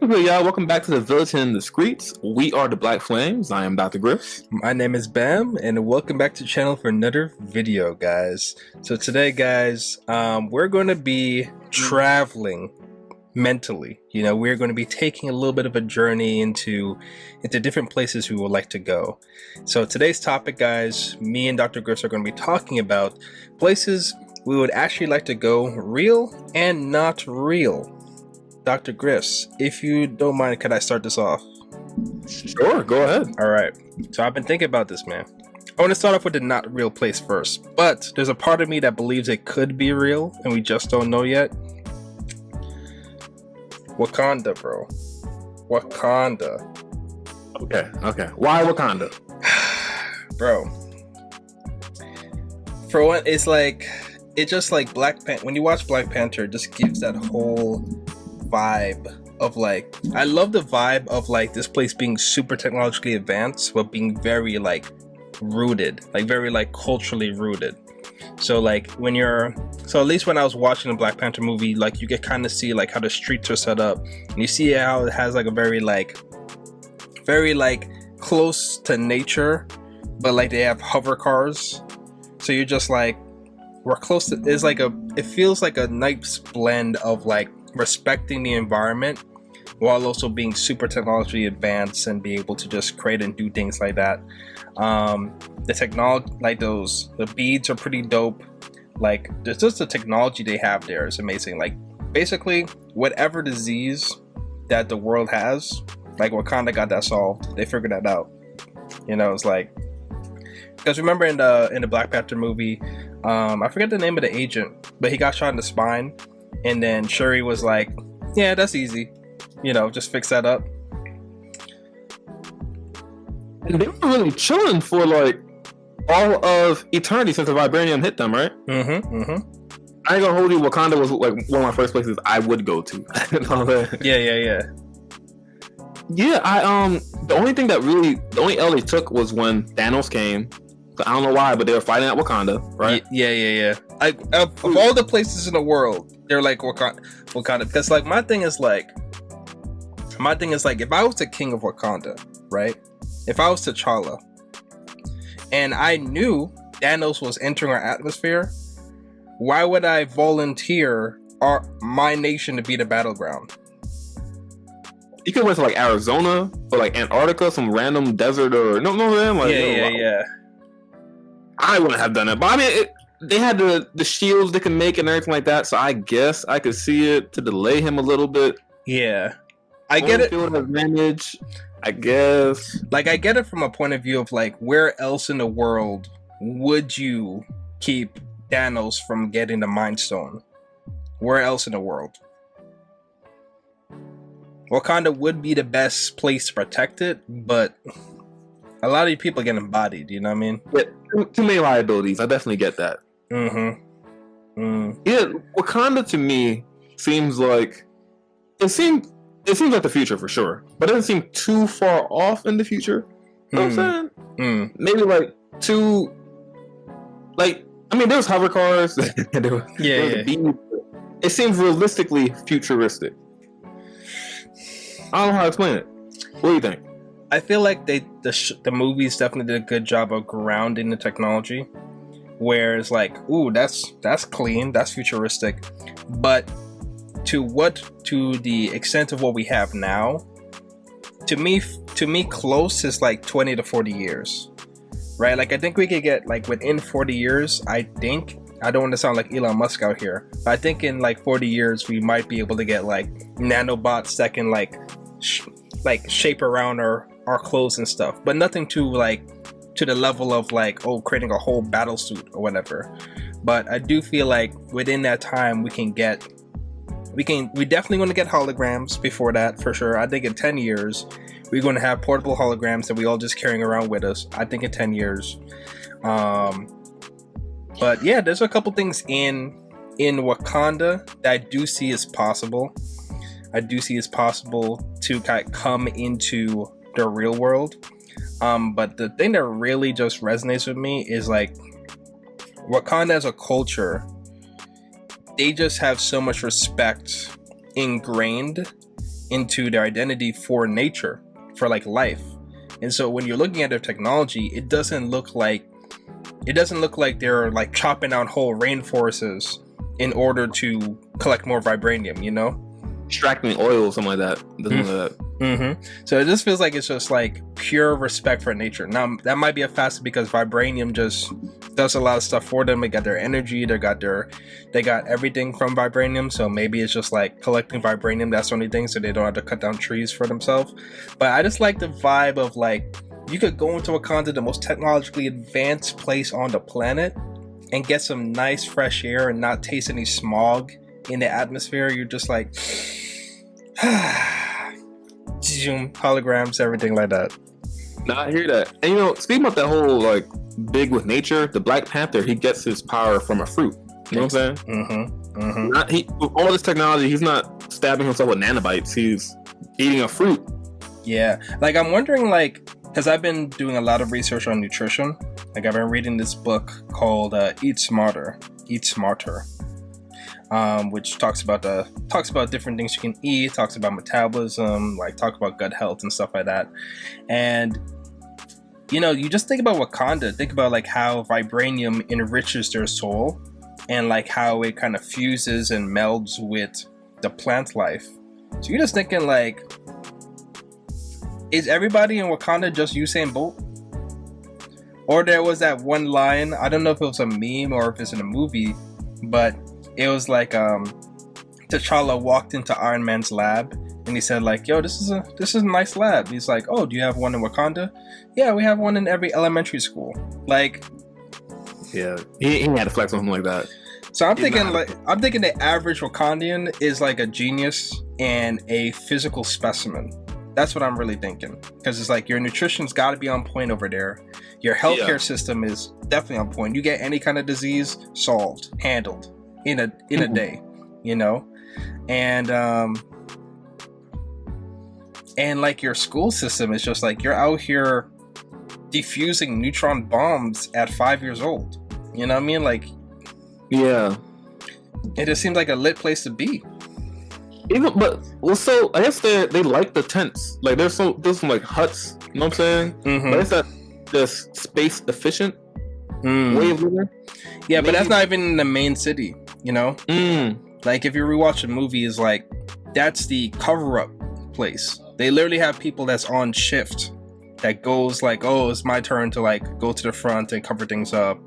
Okay, y'all, welcome back to the Village and the Streets. We are the Black Flames. I am Dr. Griffs. My name is Bam, and welcome back to the channel for another video, guys. So today, guys, we're going to be traveling mentally. We're going to be taking a little bit of a journey into different places we would like to go. So today's topic, guys, me and Dr. Griffs are going to be talking about places we would actually like to go, real and not real. Dr. Griffs, if you don't mind, could I start this off? Sure, go ahead. All right. So I've been thinking about this, man. I want to start off with the not real place first, but there's a part of me that believes it could be real, and we just don't know yet. Wakanda, bro. Wakanda. Okay. Why Wakanda? Bro. For one, it's just like Black Panther. When you watch Black Panther, it just gives that whole vibe of I love the vibe of this place being super technologically advanced but being very rooted, very culturally rooted. So at least when I was watching the Black Panther movie, you get kind of see how the streets are set up, and you see how it has a very close to nature, but they have hover cars, so you're just we're close to, it feels like a nice blend of respecting the environment while also being super technologically advanced and be able to just create and do things like that. The technology, the beads are pretty dope. There's just the technology they have there is amazing. Basically whatever disease that the world has, Wakanda got that solved. They figured that out. It's because remember in the Black Panther movie, I forget the name of the agent, but he got shot in the spine. And then Shuri was like, yeah, that's easy. Just fix that up. And they were really chilling for all of eternity since the vibranium hit them, right? Mm-hmm. I ain't gonna hold you. Wakanda was one of my first places I would go to. Yeah. Yeah, the only L they took was when Thanos came. I don't know why, but they were fighting at Wakanda, right? Yeah. Of all the places in the world, they're Wakanda. Because my thing is if I was the king of Wakanda, right? If I was T'Challa, and I knew Thanos was entering our atmosphere, why would I volunteer my nation to be the battleground? You could went to Arizona or Antarctica, some random desert or no, Yeah. I wouldn't have done it, but I mean, they had the shields they can make and everything like that, so I guess I could see it to delay him a little bit. Yeah, I get it. Field advantage, I guess. I get it from a point of view of where else in the world would you keep Thanos from getting the Mind Stone? Where else in the world? Wakanda would be the best place to protect it, but a lot of people get embodied, you know what I mean? Yeah, too many liabilities. I definitely get that. Yeah, Wakanda to me seems like it seems like the future for sure, but it doesn't seem too far off in the future. You know what I'm saying? Maybe too I mean, there's hover cars. Yeah. It seems realistically futuristic. I don't know how to explain it. What do you think? I feel like the movies definitely did a good job of grounding the technology, where it's ooh, that's clean, that's futuristic, but to the extent of what we have now, to me close is 20 to 40 years, right? I think we could get within 40 years. I don't want to sound like Elon Musk out here, but I think in 40 years we might be able to get nanobots that can shape around our clothes and stuff, but nothing to the level of creating a whole battle suit or whatever. But I do feel within that time we definitely want to get holograms before that for sure. I think in 10 years we're going to have portable holograms that we all just carrying around with us. I think in 10 years. But yeah, there's a couple things in Wakanda that I do see as possible. I do see it's possible to come into the real world. But the thing that really just resonates with me is Wakanda as a culture, they just have so much respect ingrained into their identity for nature, for like life. And so when you're looking at their technology, it doesn't look like they're like chopping down whole rainforests in order to collect more vibranium, you know? Extracting oil or something like that. Doesn't look like that. Mm-hmm. So it just feels like it's just like pure respect for nature. Now that might be a facet because vibranium just does a lot of stuff for them. They got their energy, they got everything from vibranium. So maybe it's just like collecting vibranium. That's the only thing. So they don't have to cut down trees for themselves. But I just like the vibe of like you could go into Wakanda, the most technologically advanced place on the planet, and get some nice fresh air and not taste any smog in the atmosphere. You're just like Zoom, holograms, everything like that. Nah, I hear that. And you know, speaking about that whole like big with nature, the Black Panther, he gets his power from a fruit. You know what I'm saying? Mm-hmm. Mm-hmm. With all this technology, he's not stabbing himself with nanobites. He's eating a fruit. Yeah, like I'm wondering, like, because I've been doing a lot of research on nutrition. Like I've been reading this book called Eat Smarter, which talks about different things you can eat, talks about metabolism, like talk about gut health and stuff like that. And you know, you just think about Wakanda, think about like how vibranium enriches their soul and like how it kind of fuses and melds with the plant life. So you're just thinking like, is everybody in Wakanda just Usain Bolt? Or there was that one line, I don't know if it was a meme or if it's in a movie, but it was like T'Challa walked into Iron Man's lab and he said like, yo, this is a nice lab. He's like, oh, do you have one in Wakanda? Yeah, we have one in every elementary school. Like, yeah, he had to flex on something like that. So I'm thinking the average Wakandian is like a genius and a physical specimen. That's what I'm really thinking, because it's like your nutrition's got to be on point over there. Your healthcare system is definitely on point. You get any kind of disease, solved, handled in a day, you know, and like your school system is just like you're out here defusing neutron bombs at 5 years old. You know what I mean? Like, yeah, it just seems like a lit place to be. So I guess they like the tents. Like there's some like huts. You know what I'm saying? Mm-hmm. But it's that just space efficient way of living. Yeah, but that's not even in the main city. You know, like if you rewatch a movie, is like that's the cover up place. They literally have people that's on shift that goes like, oh, it's my turn to like go to the front and cover things up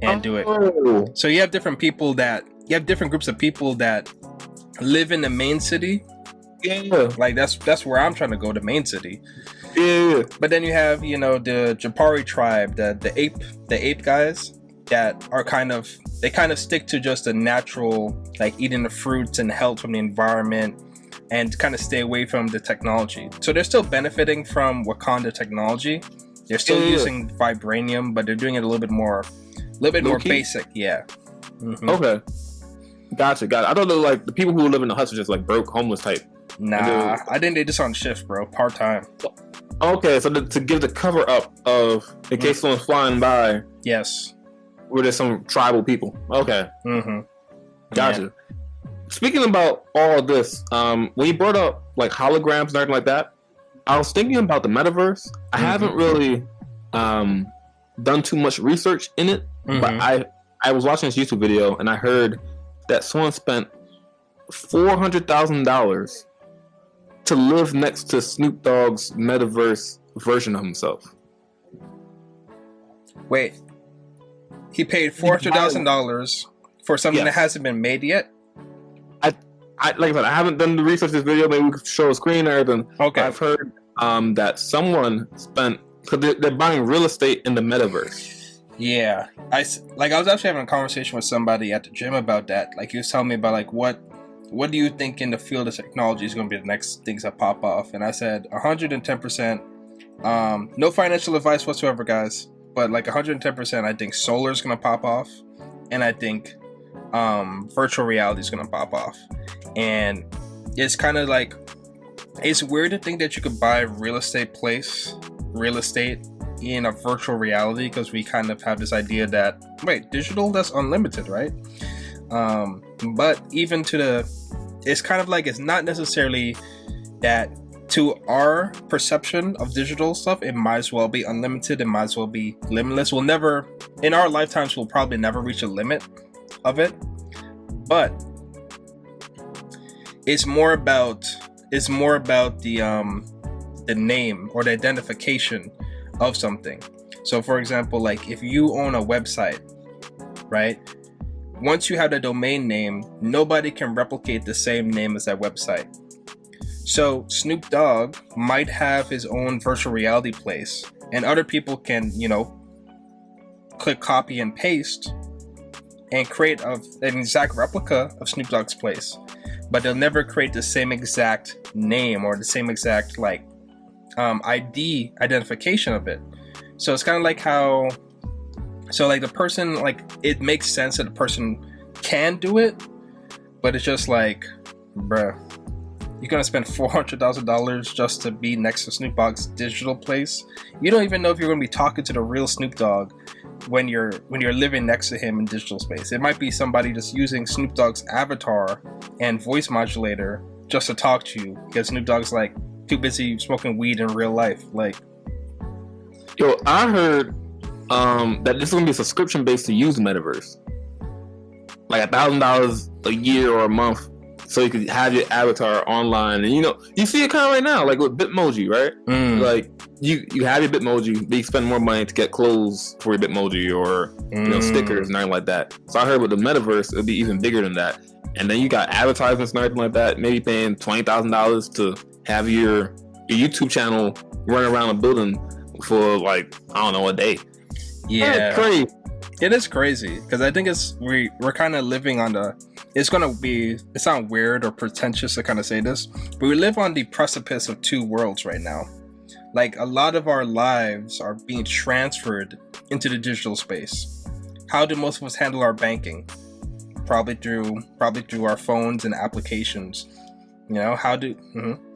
and do it. So you have different groups of people that live in the main city. Yeah, like that's where I'm trying to go, the main city. Yeah. But then you have, you know, the Japari tribe, the ape guys that are kind of stick to just the natural, like eating the fruits and health from the environment and kind of stay away from the technology. So they're still benefiting from Wakanda technology. They're still using vibranium, but they're doing it a little bit more basic. Yeah. Mm-hmm. Okay. Gotcha. I thought they were like the people who live in the huts are just like broke, homeless type. Nah, I think they just on shift, bro, part time. Okay, so to give the cover up of in case someone's flying by. Yes. Where there's some tribal people. Okay. Mm-hmm. Gotcha. Yeah. Speaking about all of this, when you brought up like holograms and everything like that, I was thinking about the metaverse. I haven't really done too much research in it, but I was watching this YouTube video and I heard that someone spent $400,000 to live next to Snoop Dogg's metaverse version of himself. Wait, he paid $400,000 for something that hasn't been made yet? I like I said, I haven't done the research this video. Maybe we could show a screen or anything. Okay. I've heard that someone spent, because they're buying real estate in the metaverse. Yeah, I was actually having a conversation with somebody at the gym about that. Like he was telling me about like what do you think in the field of technology is going to be the next things that pop off? And I said 110%. No financial advice whatsoever, guys, but like 110%. I think solar is going to pop off, and I think virtual reality is going to pop off. And it's kind of like, it's weird to think that you could buy real estate in a virtual reality, because we kind of have this idea that, wait, digital, that's unlimited, right? But even it's kind of like, it's not necessarily that to our perception of digital stuff, it might as well be unlimited. It might as well be limitless. We'll never, in our lifetimes, we'll probably never reach a limit of it. But it's more about the name or the identification of something. So for example, like if you own a website, right? Once you have the domain name, nobody can replicate the same name as that website. So Snoop Dogg might have his own virtual reality place, and other people can, click copy and paste and create an exact replica of Snoop Dogg's place, but they'll never create the same exact name or the same exact ID identification of it. So it's kind of like how, so like the person, like it makes sense that the person can do it, but it's just like, bruh, you're gonna spend $400,000 just to be next to Snoop Dogg's digital place. You don't even know if you're gonna be talking to the real Snoop Dogg when you're living next to him in digital space. It might be somebody just using Snoop Dogg's avatar and voice modulator just to talk to you, because Snoop Dogg's like too busy smoking weed in real life. Like, yo, I heard that this is gonna be a subscription based to use the metaverse, like $1,000 a year or a month, so you could have your avatar online. And you see it kind of right now, like with Bitmoji, right? Like you have your Bitmoji, but you spend more money to get clothes for your Bitmoji or stickers and everything like that. So I heard with the metaverse, it'll be even bigger than that. And then you got advertisements and everything like that. Maybe paying $20,000 to have your YouTube channel run around a building for like, I don't know, a day. Yeah, that's crazy. It is crazy, because I think we're kind of living on it sounds weird or pretentious to kind of say this, but we live on the precipice of two worlds right now. Like a lot of our lives are being transferred into the digital space. How do most of us handle our banking? Probably through our phones and applications. How do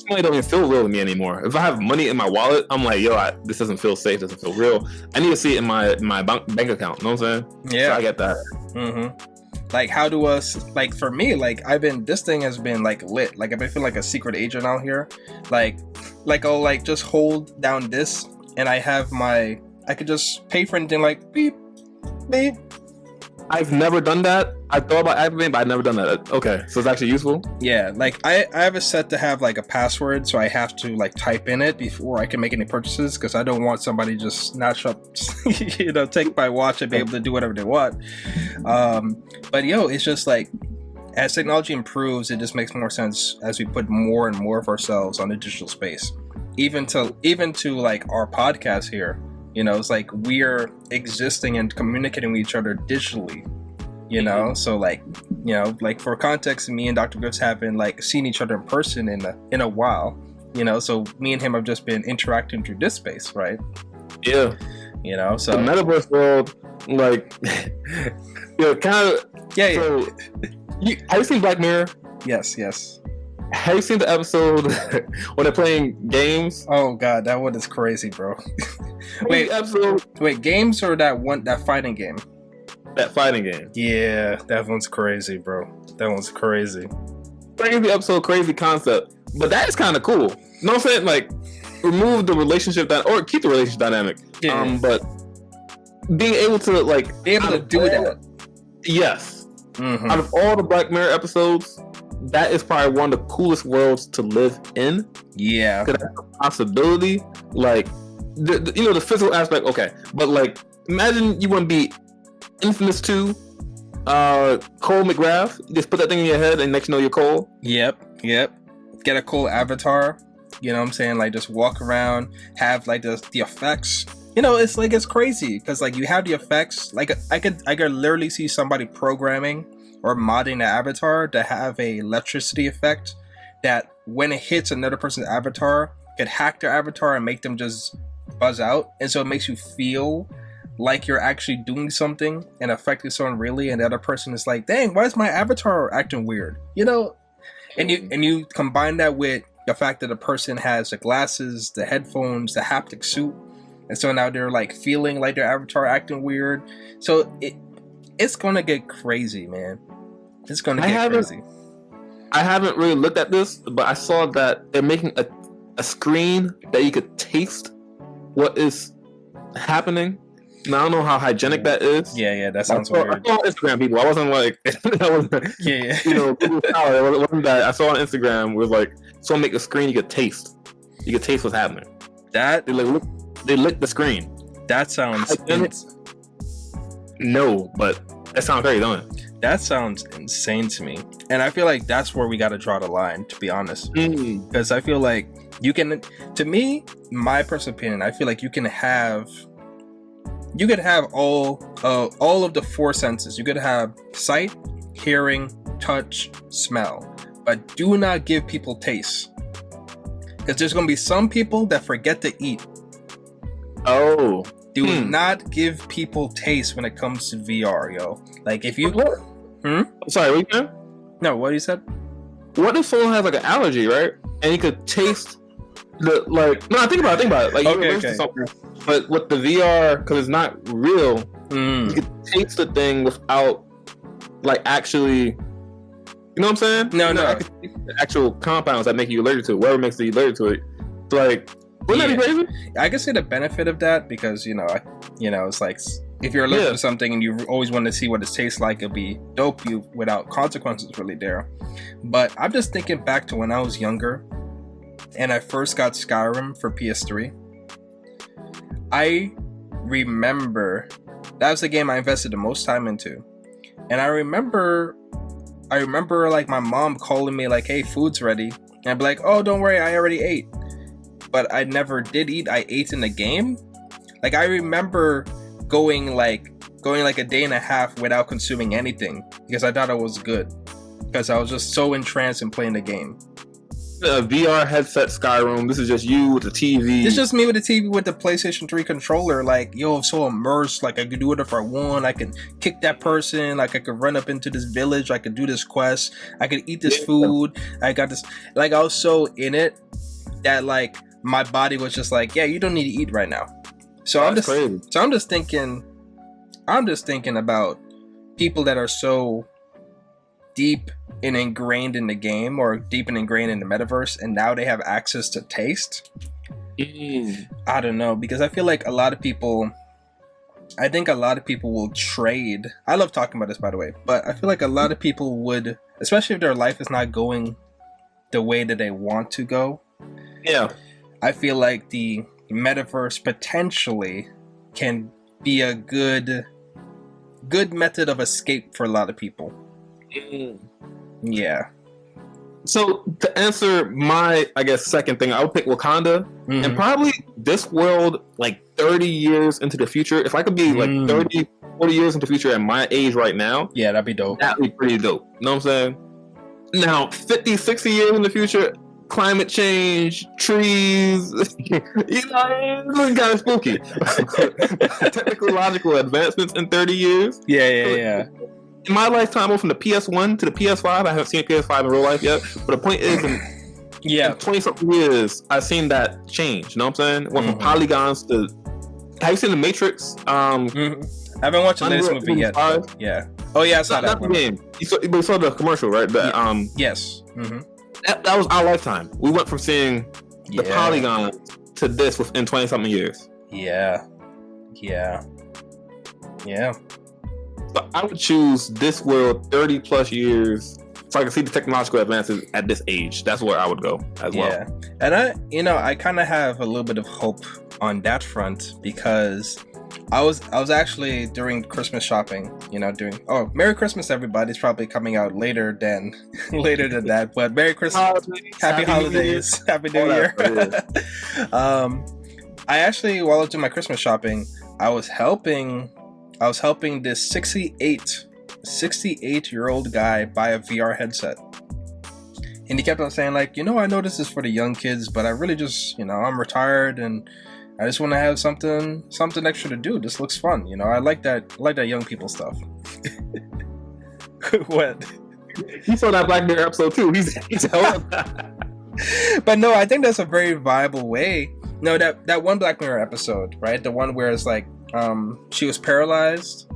Money don't even feel real to me anymore. If I have money in my wallet, I'm like, yo, this doesn't feel safe, doesn't feel real. I need to see it in my bank account. You know what I'm saying? Yeah, so I get that. Like, how do us, like, for me, like, this thing has been like lit. Like, I've been feeling like a secret agent out here. Like I'll like just hold down this, and I could just pay for anything, like beep, beep. I've never done that. I thought about activating, but I've never done that. Okay, so it's actually useful? Yeah, like I have it set to have like a password, so I have to like type in it before I can make any purchases, because I don't want somebody just snatch up, take my watch and be able to do whatever they want. But it's just like, as technology improves, it just makes more sense as we put more and more of ourselves on the digital space. Even to like our podcast here. It's like we're existing and communicating with each other digitally, so like, like for context, me and Dr. Griffs haven't like seen each other in person in a while, so me and him have just been interacting through this space, right? Yeah. So the metaverse world, like, kind of. Yeah. So, have you seen Black Mirror? Yes. Have you seen the episode when they're playing games? Oh god, that one is crazy, bro. Wait, games or that fighting game? That fighting game. Yeah, that one's crazy, bro. That one's crazy. Crazy episode, crazy concept. But that is kind of cool. You know what I'm saying? Like, remove the relationship or keep the relationship dynamic. Yeah. But being able to like be able to do that. Yes. Mm-hmm. Out of all the Black Mirror episodes, that is probably one of the coolest worlds to live in. Yeah. Because that's a possibility. Like, the physical aspect, okay. But like, imagine you want to be Infamous 2, Cole McGrath. You just put that thing in your head and next you know you're Cole. Yep. Get a cool avatar. You know what I'm saying? Like, just walk around, have like the effects. It's like, it's crazy because like you have the effects. Like I could literally see somebody programming or modding the avatar to have a electricity effect that when it hits another person's avatar, could hack their avatar and make them just buzz out. And so it makes you feel like you're actually doing something and affecting someone really, and the other person is like, dang, why is my avatar acting weird? And you combine that with the fact that the person has the glasses, the headphones, the haptic suit, and so now they're like feeling like their avatar acting weird. So it's gonna get crazy, man. It's gonna get crazy. I haven't really looked at this, but I saw that they're making a screen that you could taste what is happening. Now, I don't know how hygienic that is. Yeah, that sounds weird. I saw on Instagram people. I wasn't like, Yeah. Google Scholar. It wasn't that. I saw on Instagram was like, someone make a screen you could taste. You could taste what's happening. That they lick the screen. That sounds no, but that sounds very done. That sounds insane to me, and I feel like that's where we got to draw the line. To be honest, because I feel like you can. To me, my personal opinion, I feel like you could have all of the four senses. You could have sight, hearing, touch, smell, but do not give people taste. Because there's going to be some people that forget to eat. Oh. Do not give people taste when it comes to VR, yo. Like, if you... Sorry, what you said? No, what you said? What if someone has, like, an allergy, right? And you could taste the, like... No, think about it. Like, okay. Something, but with the VR, because it's not real, you could taste the thing without, like, actually... You know what I'm saying? No. The actual compounds that make you allergic to it, whatever makes you allergic to it. It's like, wouldn't that be crazy? I can see the benefit of that because, it's like, if you're allergic to something and you always want to see what it tastes like, it'd be dope you without consequences really there. But I'm just thinking back to when I was younger and I first got Skyrim for PS3. I remember that was the game I invested the most time into. And I remember like my mom calling me like, hey, food's ready. And I'd be like, oh, don't worry, I already ate. But I never did eat. I ate in the game. Like, I remember going like a day and a half without consuming anything because I thought it was good. Because I was just so entranced in playing the game. A VR headset Skyrim. This is just you with the TV. This is just me with the TV with the PlayStation 3 controller. Like, yo, I'm so immersed. Like, I could do it if I want. I can kick that person. Like, I could run up into this village. I could do this quest. I could eat this food. I got this. Like, I was so in it that, like, my body was just like, yeah, you don't need to eat right now. So I'm just thinking about people that are so deep and ingrained in the game or deep and ingrained in the metaverse and now they have access to taste. I don't know, because I feel like a lot of people will trade. I love talking about this, by the way, but I feel like a lot of people would, especially if their life is not going the way that they want to go. Yeah. I feel like the metaverse potentially can be a good method of escape for a lot of people. Yeah. So to answer my, I guess, second thing, I would pick Wakanda, and probably this world like 30 years into the future. If I could be like 30, 40 years into the future at my age right now, yeah, that'd be dope. That'd be pretty dope. You know what I'm saying? Now, 50, 60 years in the future, climate change, trees, it's kind of spooky. Technological advancements in 30 years. Yeah. In my lifetime, I went from the PS1 to the PS5. I haven't seen a PS5 in real life yet. But the point is, in 20-something years, I've seen that change. You know what I'm saying? It went from polygons to... Have you seen The Matrix? I haven't watched the latest movie yet. Yeah. Oh, yeah, I saw that one. Game. You saw the commercial, right? Yes. That was our lifetime. We went from seeing the polygons to this within 20-something years. Yeah. So I would choose this world 30 plus years so I can see the technological advances at this age. That's where I would go as well. And I kind of have a little bit of hope on that front because I was actually during Christmas shopping, Merry Christmas everybody. It's probably coming out later than that, but Merry Christmas, Happy Holidays, Happy New Year. I actually, while I was doing my Christmas shopping, I was helping this 68-year-old guy buy a VR headset. And he kept on saying like, I know this is for the young kids, but I really just, I'm retired and I just want to have something extra to do. This looks fun. I like that young people stuff. What? He saw that Black Mirror episode too. He's But no, I think that's a very viable way. No, that one Black Mirror episode, right? The one where it's like, she was paralyzed.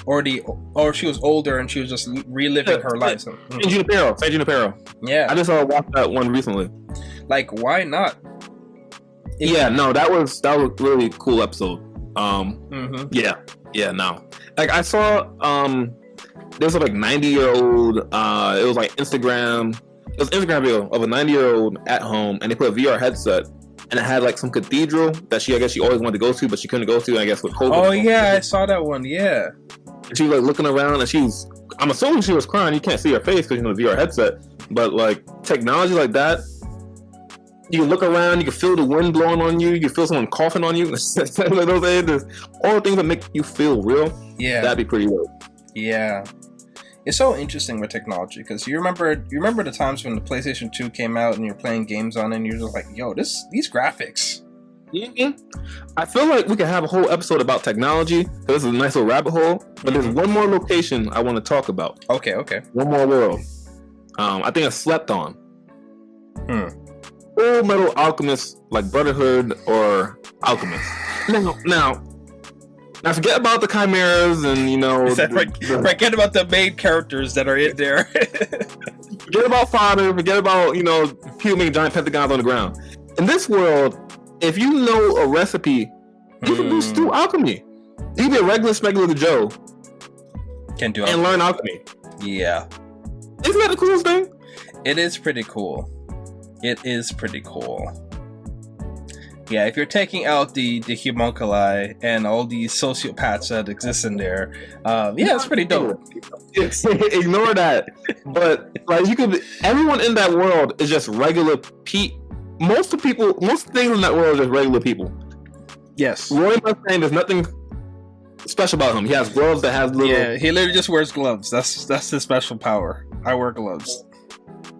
or she was older and she was just reliving her life. So, San Junipero. Yeah, I just watched that one recently. Like, why not? That was really cool episode. No. Like I saw there's a like 90-year-old it was like Instagram video of a 90-year-old at home, and they put a VR headset and it had like some cathedral that I guess she always wanted to go to, but she couldn't go to, I guess, with COVID. Oh yeah, I saw that one. Yeah. And she was like looking around and I'm assuming she was crying. You can't see her face because the VR headset, but like technology like that, you can look around, you can feel the wind blowing on you, you can feel someone coughing on you. Like those things, all the things that make you feel real. Yeah, that'd be pretty real. Yeah, it's so interesting with technology because you remember the times when the PlayStation 2 came out and you're playing games on it and you're just like, yo, these graphics. Mm-hmm. I feel like we could have a whole episode about technology. This is a nice little rabbit hole, but there's one more location I want to talk about. Okay. One more world. I think I slept on. Full Metal Alchemist, like Brotherhood or Alchemist. Now, forget about the chimeras and forget about the main characters that are in there. Forget about fodder. Forget about people making giant pentagons on the ground. In this world, if you know a recipe, you can do stew alchemy. You can be a regular Joe. Can do and learn alchemy. Yeah, isn't that the coolest thing? It is pretty cool. Yeah, if you're taking out the homunculi and all these sociopaths that exist in there, it's pretty dope. Ignore that. But like everyone in that world is just regular most things in that world are just regular people. Yes. Roy Mustang, there's nothing special about him. He has gloves that has little... Yeah, he literally just wears gloves. That's his special power. I wear gloves.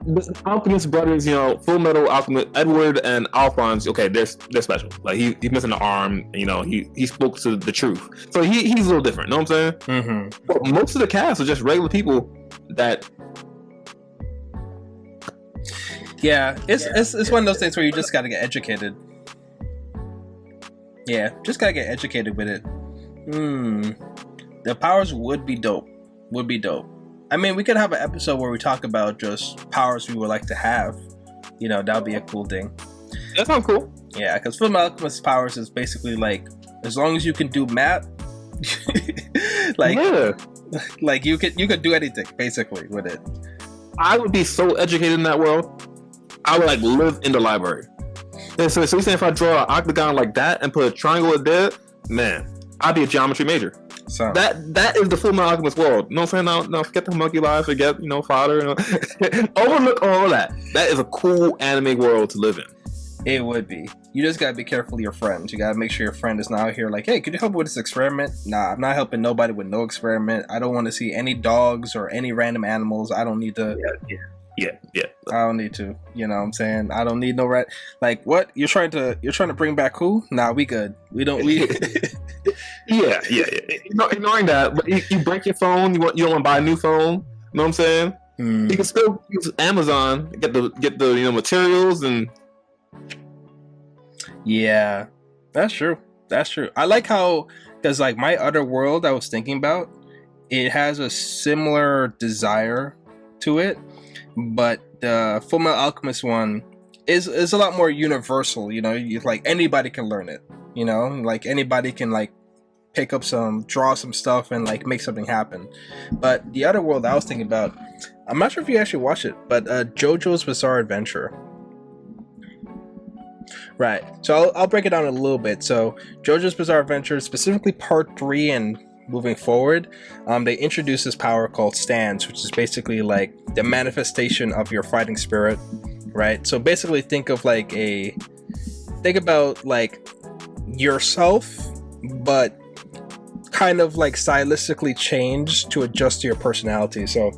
The Alchemist brothers, Full Metal Alchemist, Edward and Alphonse, okay, they're special. Like he's missing an arm, he spoke to the truth. So he's a little different, know what I'm saying? Mm-hmm. But most of the cast are just regular people that... Yeah, it's one of those things where you just gotta get educated. Yeah, just gotta get educated with it. The powers would be dope. I mean, we could have an episode where we talk about just powers we would like to have. That would be a cool thing. That sounds cool. Yeah, because Full Metal Alchemist powers is basically like, as long as you can do math, like you could do anything basically with it. I would be so educated in that world. I would live in the library. So you're saying if I draw an octagon like that and put a triangle there, man, I'd be a geometry major. So that is the Full Metal Alchemist world. You know what I'm saying? No, forget the monkey life, forget fodder. Overlook all of that. That is a cool anime world to live in. It would be. You just gotta be careful of your friends. You gotta make sure your friend is not out here like, hey, could you help me with this experiment? Nah, I'm not helping nobody with no experiment. I don't want to see any dogs or any random animals. I don't need to. Yeah. I don't need to. You know what I'm saying? I don't need no rat. Like, what? You're trying to bring back who? Nah, we good. We don't. Yeah. Ignoring that, but you break your phone. You don't want to buy a new phone. You know what I'm saying? You can still use Amazon. Get the materials and. Yeah, that's true. I like how, because like my other world I was thinking about, it has a similar desire to it, but the Full Metal Alchemist one is a lot more universal. Like anybody can learn it. Like anybody can like pick up draw some stuff and like make something happen. But the other world I was thinking about, I'm not sure if you actually watched it, but JoJo's Bizarre Adventure. Right. So I'll break it down a little bit. So JoJo's Bizarre Adventure, specifically part 3 and moving forward, they introduce this power called Stance, which is basically like the manifestation of your fighting spirit. Right. So basically think about like yourself, but kind of like stylistically changed to adjust to your personality. So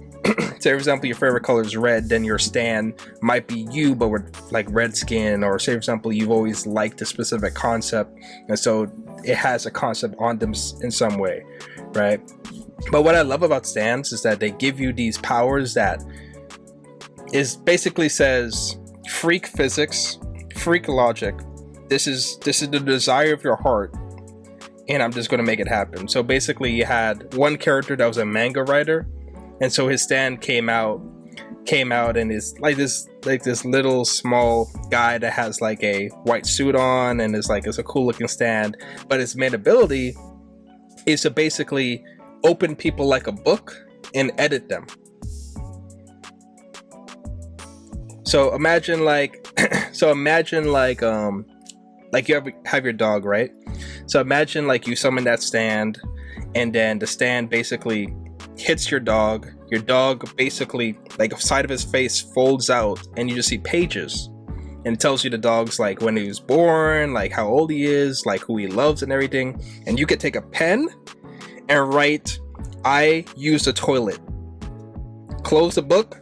say for example your favorite color is red, then your stan might be you but with like red skin. Or say for example you've always liked a specific concept and so it has a concept on them in some way, right? But what I love about stans is that they give you these powers that is basically says freak physics, freak logic. This is the desire of your heart, and I'm just going to make it happen. So basically, you had one character that was a manga writer, and so his stand came out, and is like this little small guy that has like a white suit on, and it's a cool looking stand. But his main ability is to basically open people like a book and edit them. So imagine like you have your dog, right? So imagine like you summon that stand, and then the stand basically hits your dog. Your dog basically, like, a side of his face folds out, and you just see pages, and it tells you the dog's like when he was born, like how old he is, like who he loves and everything. And you could take a pen and write, "I use the toilet." Close the book.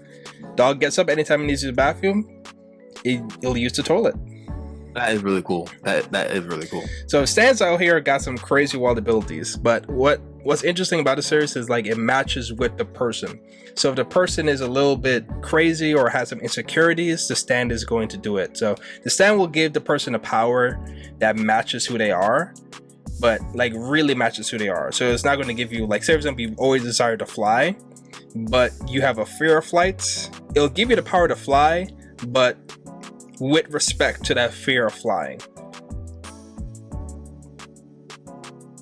Dog gets up anytime he needs to use the bathroom. He'll use the toilet. That is really cool. That is really cool. So stands out here got some crazy wild abilities, but what's interesting about the series is like it matches with the person. So if the person is a little bit crazy or has some insecurities, the stand is going to do it. So the stand will give the person a power that matches who they are, but like really matches who they are. So it's not going to give you, like, say for example, you've always desired to fly, but you have a fear of flights. It'll give you the power to fly, but with respect to that fear of flying.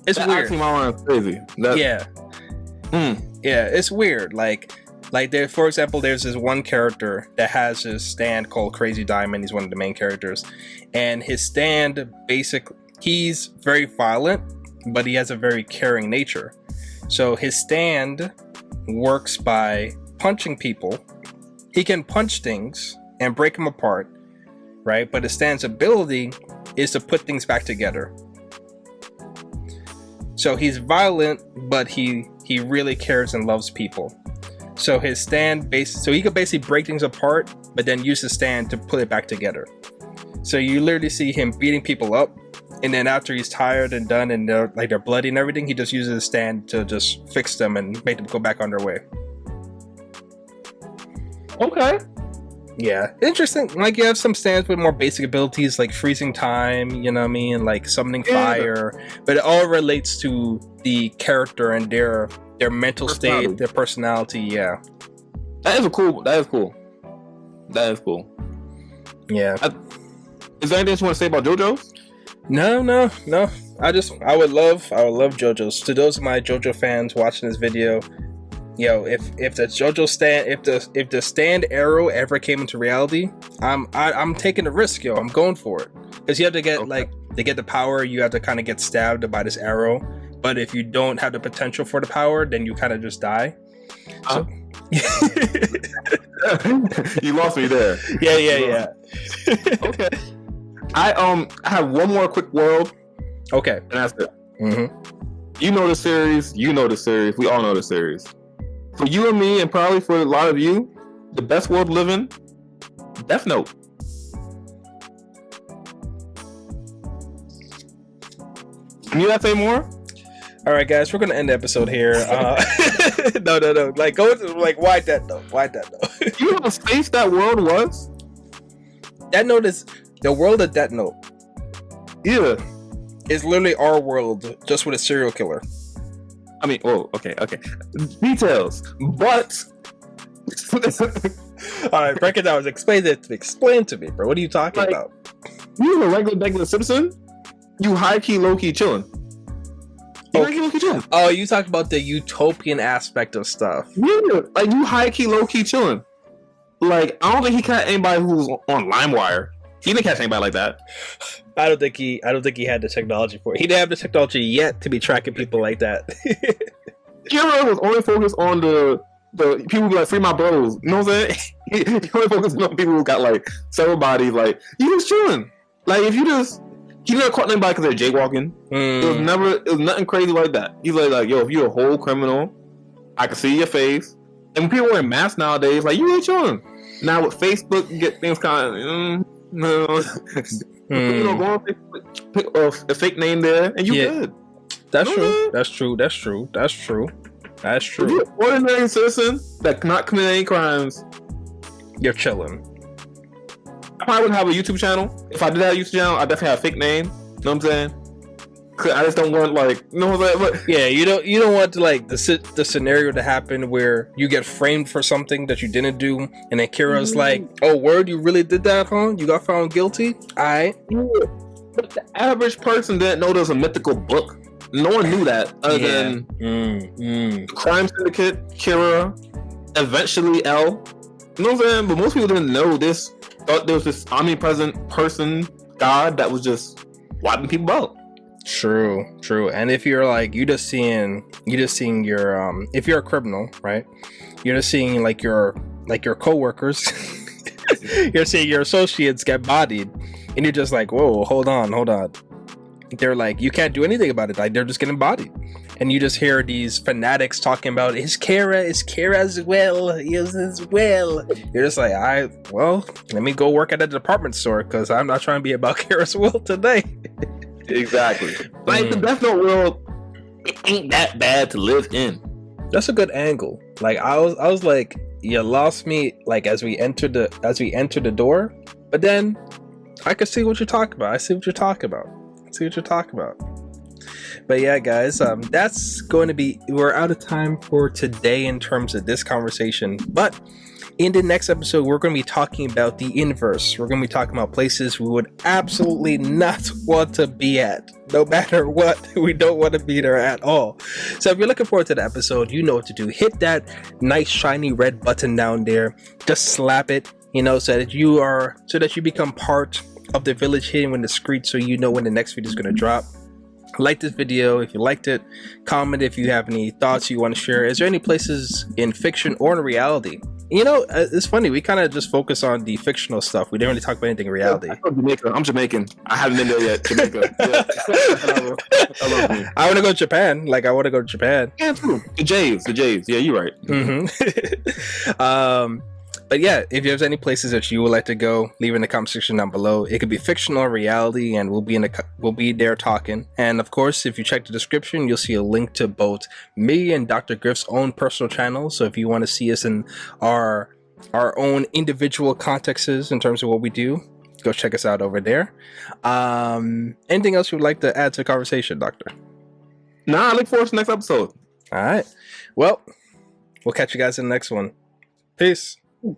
It's that weird. Oxymoron is crazy. Yeah. Yeah, it's weird. Like there, for example, there's this one character that has his stand called Crazy Diamond. He's one of the main characters, and his stand basically, he's very violent, but he has a very caring nature. So his stand works by punching people. He can punch things and break them apart, right? But his stand's ability is to put things back together. So he's violent, but he really cares and loves people. So his stand so he could basically break things apart, but then use his stand to put it back together. So you literally see him beating people up, and then after he's tired and done, and they're bloody and everything, he just uses his stand to just fix them and make them go back on their way. Okay. Yeah, interesting. Like, you have some stands with more basic abilities, like freezing time, you know what I mean, like summoning fire, but it all relates to the character and their mental state, their personality. Yeah, that is cool. Yeah. Is there anything you want to say about JoJo's? No. I would love JoJo's. To those of my JoJo fans watching this video, yo, if the JoJo stand, if the stand arrow ever came into reality, I'm taking the risk, yo. I'm going for it, because you have to get to get the power, you have to kind of get stabbed by this arrow. But if you don't have the potential for the power, then you kind of just die. So, you lost me there. Yeah. Okay. I have one more quick world. Okay. And that's it. Mm-hmm. You know the series. We all know the series. For you and me, and probably for a lot of you, the best world to live in, Death Note. Can you say more? All right, guys, we're gonna end the episode here. No. Like, go to, like, why Death Note? You know how safe that world was? Death Note is the world of Death Note. Yeah, is literally our world, just with a serial killer. I mean, okay. Details, but all right, break it down. Explain to me, bro. What are you talking about? You a regular citizen? You high key, low key chilling. Oh, you talk about the utopian aspect of stuff. Yeah, like you high key, low key chilling. Like, I don't think he caught anybody who's on LimeWire. He didn't catch anybody like that. I don't think he had the technology for it. He didn't have the technology yet to be tracking people like that. Kira was only focused on the people who like free my bros. You know what I'm saying? He only focused on people who got like several bodies. Like, you just chilling. Like, if you just, he never caught anybody because they're jaywalking. It was nothing crazy like that. He's like, yo, if you're a whole criminal, I can see your face. And when people wear masks nowadays, like, you really chilling. Now with Facebook, you get things kind of no. You know, go on Facebook, pick a fake name there, and you good. That's true. That's true. If you're an ordinary citizen that cannot commit any crimes, you're chilling. I probably wouldn't have a YouTube channel. If I did have a YouTube channel, I'd definitely have a fake name. You know what I'm saying? I just don't want like yeah, you don't want to like the scenario to happen where you get framed for something that you didn't do, and then Kira's like, "Oh, word, you really did that, huh? You got found guilty." But the average person didn't know there was a mythical book. No one knew that other than the crime syndicate, Kira, eventually L. You know what I'm saying? But most people didn't know this. Thought there was this omnipresent person, God, that was just wiping people out. True. And if you're like, you're just seeing your if you're a criminal, right? You're just seeing like your coworkers. You're seeing your associates get bodied, and you're just like, whoa, hold on. They're like, you can't do anything about it. Like, they're just getting bodied, and you just hear these fanatics talking about is Kara as well. You're just like, let me go work at a department store because I'm not trying to be about Kara's will today. Exactly. Like the Death Note world, it ain't that bad to live in. That's a good angle. Like I was like, you lost me like as we entered the door, but then I could see what you're talking about. I see what you're talking about. But yeah, guys, that's going to be, we're out of time for today in terms of this conversation. But in the next episode, we're going to be talking about the inverse. We're going to be talking about places we would absolutely not want to be at. No matter what, we don't want to be there at all. So if you're looking forward to the episode, you know what to do. Hit that nice shiny red button down there. Just slap it, so that you become part of the village hidden in the street, so you know when the next video is going to drop. Like this video if you liked it. Comment if you have any thoughts you want to share. Is there any places in fiction or in reality? It's funny, we kind of just focus on the fictional stuff. We didn't really talk about anything in reality. I'm Jamaican. I haven't been there yet. Jamaica. Yeah. I want to go to Japan. I want to go to Japan. Yeah, true. The Jays. Yeah, you're right. But yeah, if there's any places that you would like to go, leave in the comment section down below. It could be fictional or reality, and we'll be there talking. And of course, if you check the description, you'll see a link to both me and Dr. Griff's own personal channels. So if you want to see us in our own individual contexts in terms of what we do, go check us out over there. Anything else you would like to add to the conversation, Doctor? Nah, I look forward to the next episode. All right. Well, we'll catch you guys in the next one. Peace. Ooh.